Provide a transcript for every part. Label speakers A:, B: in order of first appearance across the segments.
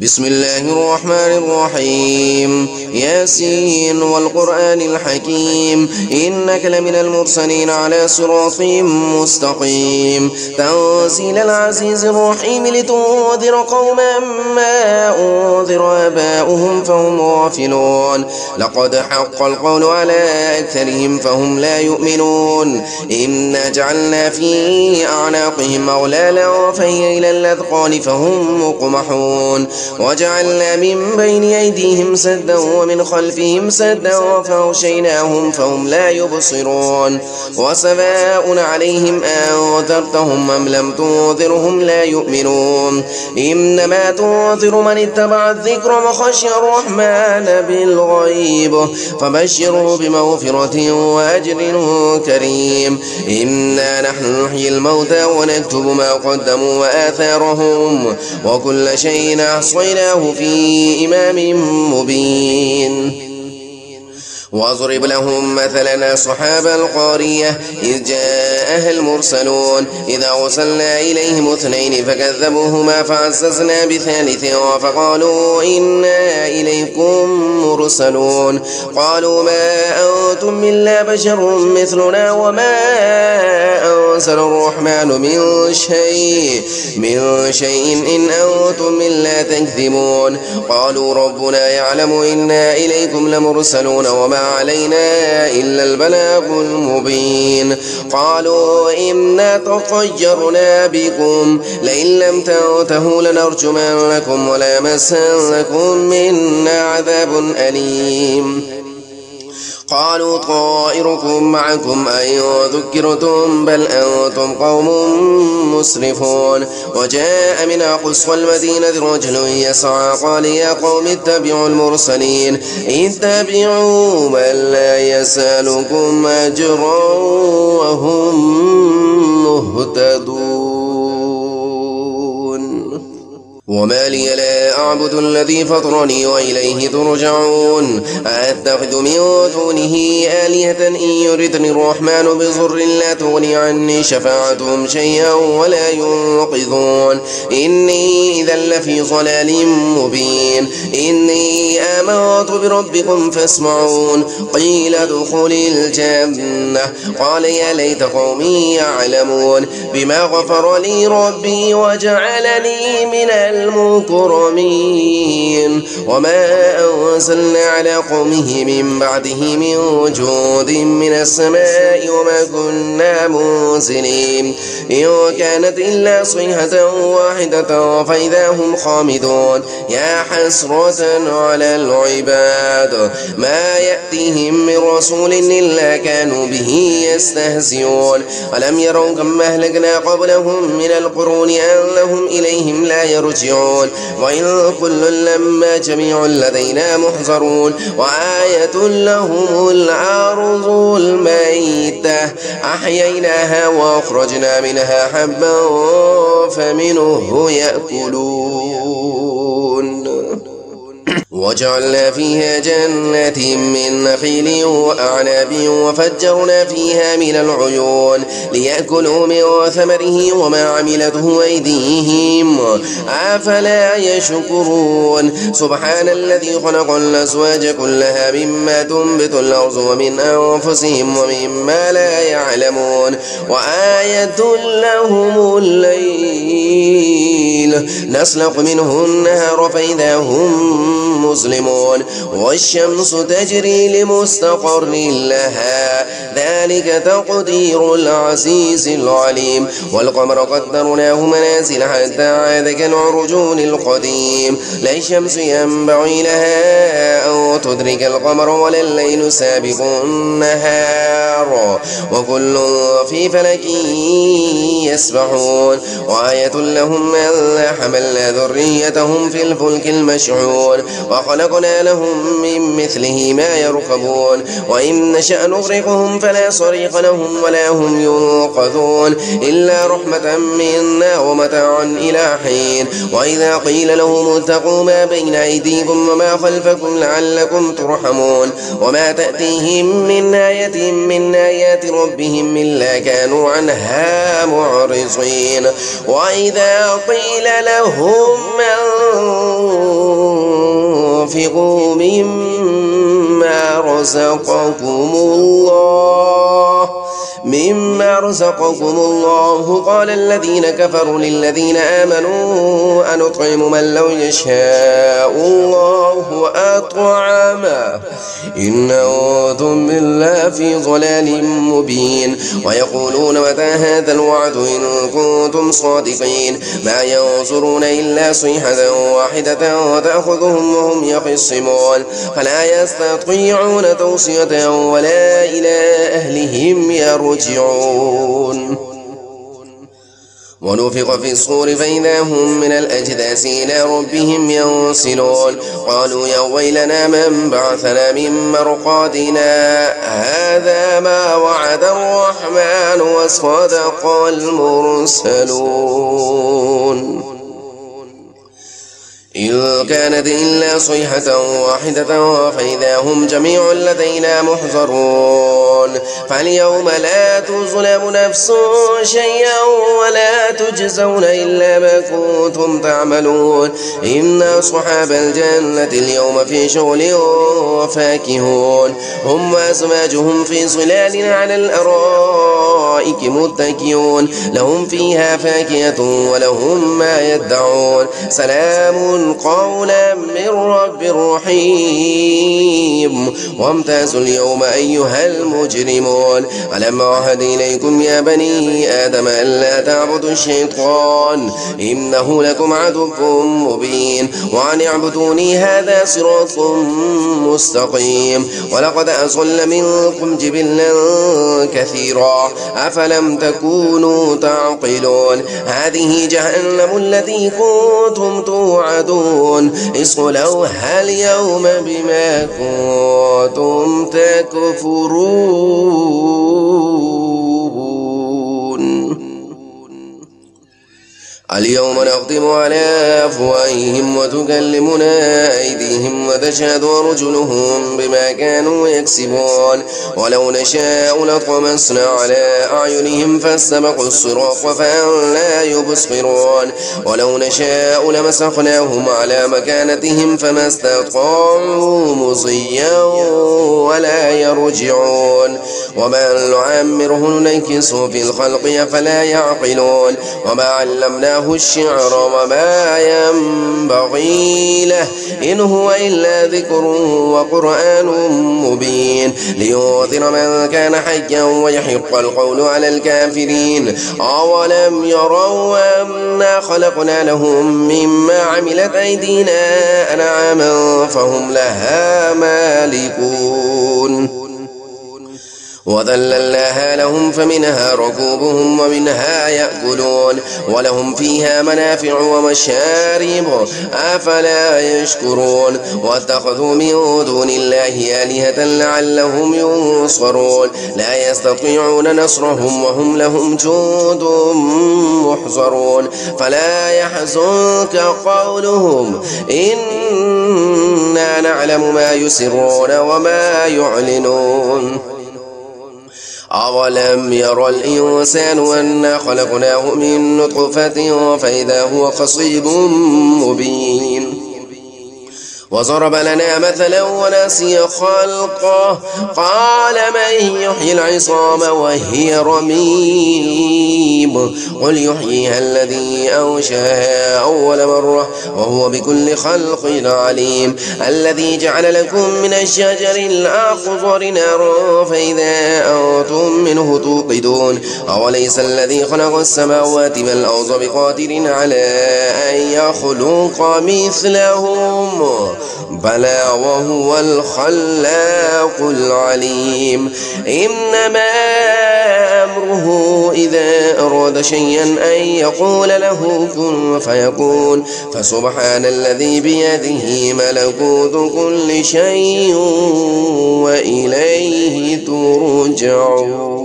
A: بسم الله الرحمن الرحيم ياسين والقرآن الحكيم إنك لمن المرسلين على صراط مستقيم تنزيل العزيز الرحيم لتنذر قوما ما أنذر آباؤهم فهم غافلون لقد حق القول على أكثرهم فهم لا يؤمنون إنا جعلنا في أعناقهم أغلالا فهي إلى الأذقان فهم مقمحون وجعلنا من بين أيديهم سدا ومن خلفهم سدا فأغشيناهم فهم لا يبصرون وسواء عليهم أنذرتهم أم لم تنذرهم لا يؤمنون إنما تنذر من اتبع الذكر وخشي الرحمن بالغيب فبشره بمغفرة وأجر كريم إنا نحن نحيي الموتى ونكتب ما قدموا وآثارهم وكل شيء أحصيناه في إمام مبين واضرب لهم مثلا أصحاب القارية إذ جاءها المرسلون إذا أرسلنا إليهم اثنين فكذبوهما فعززنا بثالث فقالوا إنا إليكم مرسلون قالوا ما أنتم إلا بشر مثلنا وما أنزل الرحمن من شيء إن أنتم إلا تكذبون قالوا ربنا يعلم إنا إليكم لمرسلون وما علينا إلا البلاغ المبين قالوا إنا تطيرنا بكم لئن لم تنتهوا لنرجمنكم وليمسنكم منا عذاب أليم قالوا طائركم معكم أن ذكرتم بل أنتم قوم مسرفون وجاء من أقصى المدينة رجل يسعى قال يا قوم اتبعوا المرسلين اتبعوا من لا يسألكم أجرا وهم مهتدون وما لي لا أعبد الذي فطرني وإليه ترجعون أتخذ من دونه آلهة إن يردني الرحمن بضر لا تغني عني شفاعتهم شيئا ولا ينقذون إني إذا لفي ضلال مبين إني آمنت بربكم فاسمعون قيل ادخل الجنة قال يا ليت قومي يعلمون بما غفر لي ربي وجعلني من المكرمين وما أنزلنا على قومه من بعده من وجود من السماء وما كنا منزلين إن كانت إلا صيحة واحدة فإذا هم خامدون يا حسرة على العباد ما يأتيهم من رسول إلا كانوا به يستهزئون ألم يروا كم أهلكنا قبلهم من القرون أنهم إليهم لا يرجعون وإن كل لما جميع لدينا محضرون وآية لهم الأرض الميتة أحييناها وأخرجنا منها حبا فمنه يأكلون وجعلنا فيها جنات من نخيل وأعناب وفجرنا فيها من العيون ليأكلوا من ثمره وما عملته أيديهم أفلا يشكرون سبحان الذي خلق الأزواج كلها مما تنبت الأرض ومن أنفسهم ومما لا يعلمون وآية لهم الليل نسلق منه النهار فإذا هم مسلمون والشمس تجري لمستقر لها ذلك تقدير العزيز العليم والقمر قدرناه منازل حتى عاد كالعرجون القديم لا الشمس ينبغي لها أن تدرك القمر ولا الليل سابق النهار وكل في فلك يسبحون وآية لهم ألا حملنا ذريتهم في الفلك المشحون وخلقنا لهم من مثله ما يركبون وإن نشأ نغرقهم فلا صريخ لهم ولا هم ينقذون إلا رحمة منا ومتاعا إلى حين وإذا قيل لهم اتقوا ما بين أيديكم وما خلفكم لعلكم ترحمون وما تأتيهم من آية من آيات ربهم إلا كانوا عنها معرضين وإذا قيل لهم وأنفقوا مما رزقكم الله قال الذين كفروا للذين آمنوا أنطعم من لو يشاء الله أطعمه إن أنتم بالله في ضلال مبين ويقولون متى هذا الوعد إن كنتم صادقين ما ينظرون إلا صيحة واحدة تأخذهم وهم يخصمون فلا يستطيعون توصية ولا إلى أهلهم يرجعون ونفخ في الصور فإذا هم من الأجداث إلى ربهم ينسلون قالوا يا ويلنا من بعثنا من مرقادنا هذا ما وعد الرحمن وصدق المرسلون إن كانت إلا صيحة واحدة فإذا هم جميع لدينا محضرون فاليوم لا تظلم نفس شيئا ولا تجزون إلا ما كنتم تعملون إن أصحاب الجنة اليوم في شغل وفاكهون هم وأزواجهم في ظلال على الأرائك متكئون لهم فيها فاكهة ولهم ما يدعون سلام قولا من رب رحيم وامتازوا اليوم أيها المجرمون ألم أعهد إليكم يا بني آدم ألا تعبدوا الشيطان إنه لكم عدو مبين وأن اعبدوني هذا صراط مستقيم ولقد أضل منكم جبلا كثيرا أفلم تكونوا تعقلون هذه جهنم التي كنتم توعدون اصلوها اليوم بما كنتم تكفرون اليوم نختم على أفواههم وتكلمنا أيديهم وتشهد أرجلهم بما كانوا يكسبون ولو نشاء لطمسنا على أعينهم فاستبقوا الصراط فلا يبصرون ولو نشاء لمسخناهم على مكانتهم فما استطاعوا مضيا ولا يرجعون وما نعمره ننكسه في الخلق أفلا يعقلون وما علمناه الشعر وما ينبغي له إن هو إلا ذكر وقرآن مبين لينذر من كان حيا ويحق القول على الكافرين أولم يروا أنا خلقنا لهم مما عملت أيدينا أنعاما فهم لها مالكون وذللناها لهم فمنها ركوبهم ومنها يأكلون ولهم فيها منافع ومشارب أفلا يشكرون واتخذوا من دون الله آلهة لعلهم ينصرون لا يستطيعون نصرهم وهم لهم جند محضرون فلا يحزنك قولهم إنا نعلم ما يسرون وما يعلنون أولم ير الإنسان أنا خلقناه من نطفة فإذا هو خصيب مبين وضرب لنا مثلا ونسي خلقه قال من يحيي العظام وهي رميم قل يحييها الذي أنشأها أول مرة وهو بكل خلق عليم الذي جعل لكم من الشجر الأخضر نارا فإذا أنتم منه توقدون أوليس الذي خلق السماوات والأرض بقادر على أن يخلق مثلهم بلى وهو الخلاق العليم إنما أمره إذا أراد شيئا أن يقول له كن فيكون فسبحان الذي بيده ملكوت كل شيء وإليه ترجعون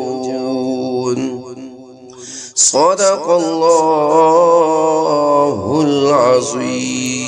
A: صدق الله العظيم.